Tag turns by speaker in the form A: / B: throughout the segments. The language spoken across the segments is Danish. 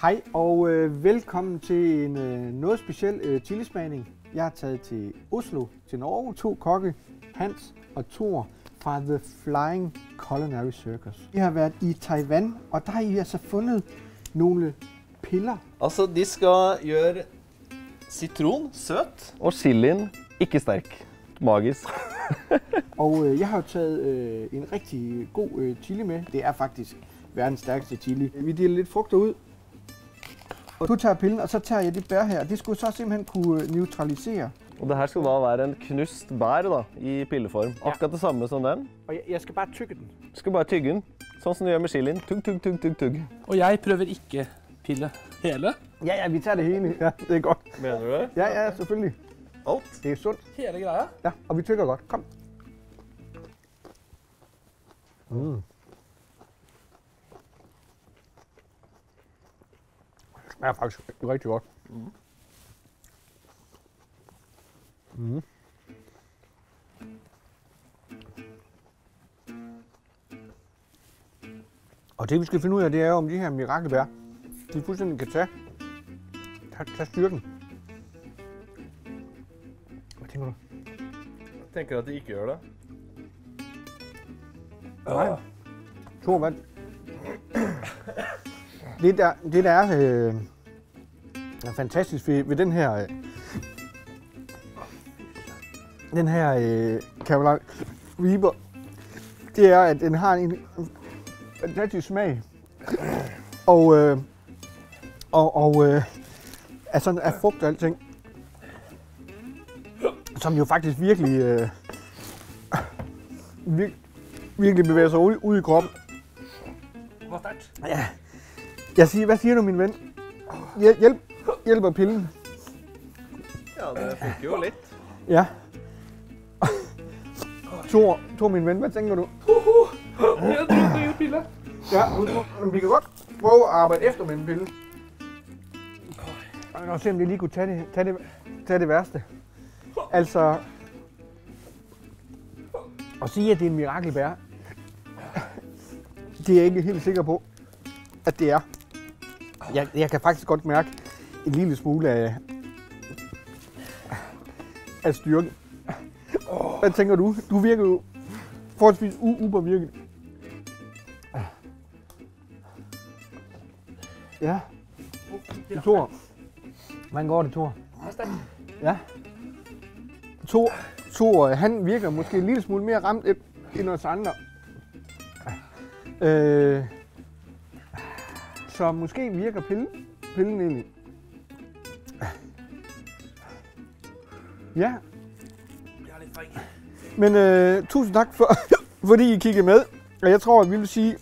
A: Hej og velkommen til en noget speciel chilismagning. Jeg har taget til Oslo, til Norge, 2 kokke, Hans og Thor fra The Flying Culinary Circus. Vi har været i Taiwan, og der har I altså fundet nogle piller.
B: Altså, de skal gjøre citron søt.
C: Og chilien ikke stærk. Magisk.
A: Og jeg har jo taget en rigtig god chili med. Det er faktisk verdens stærkeste chili. Vi deler lidt frugter ud. Og du tager pillen, og så tager jeg det bær her. Det skulle så simpelthen kunne neutralisere.
C: Og det her skal da være en knust bær da, i pilleform. Akkurat det samme som den.
A: Og jeg skal bare tygge den.
C: Du skal bare tygge den, sånn som du gjør med chilien. Tugg, tugg, tugg, tugg, tugg.
D: Og jeg prøver ikke pille hele.
A: Ja, vi tager det hele. Ja, det er godt.
C: Mener du det?
A: Ja, selvfølgelig.
C: Alt?
A: Det er sundt.
D: Hele greia.
A: Ja, og vi tygger godt. Kom. Det smager faktisk rigtig godt. Og det vi skal finde ud af, det er om de her mirakelbær, de fuldstændig kan tage styrken. Hvad tænker du?
C: Jeg tænker at de ikke gør det.
A: Nej. Thor, hvad? Det der er fantastisk ved den her Carolina Reaper, det er, at den har en fantastisk smag. Og altså af frugt og alting, som jo faktisk virkelig bevæger sig ud i kroppen.
D: Hvor stærkt.
A: Ja. Hvad siger du, min ven? Hjælper pillen?
C: Ja, det funker jo lidt.
A: Ja. Thor, min ven, hvad tænker du?
D: Jeg drikker pille.
A: Ja, vi kan godt prøve at arbejde efter med en pille. Og se om vi lige kunne tage det værste. Altså, at sige, at det er en mirakelbær, det er jeg ikke helt sikker på, at det er. Jeg kan faktisk godt mærke en lille smule af styrke. Hvad tænker du? Du virker jo forholdsvis upåvirket. Ja. Thor. Hvordan går det, Thor? Ja. Thor, han virker måske en lille smule mere ramt end os andre. Så måske virker pillen egentlig. Ja.
D: Jeg er lidt fræk.
A: Men tusind tak fordi I kiggede med. Og jeg tror, at vi vil sige,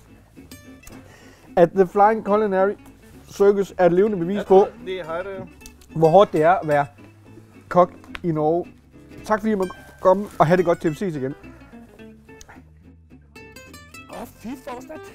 A: at The Flying Culinary Circus er et levende bevis på, hvor hårdt det er at være kok i Norge. Tak fordi I måtte komme og have det godt til at ses igen.
D: Fy for stærkt.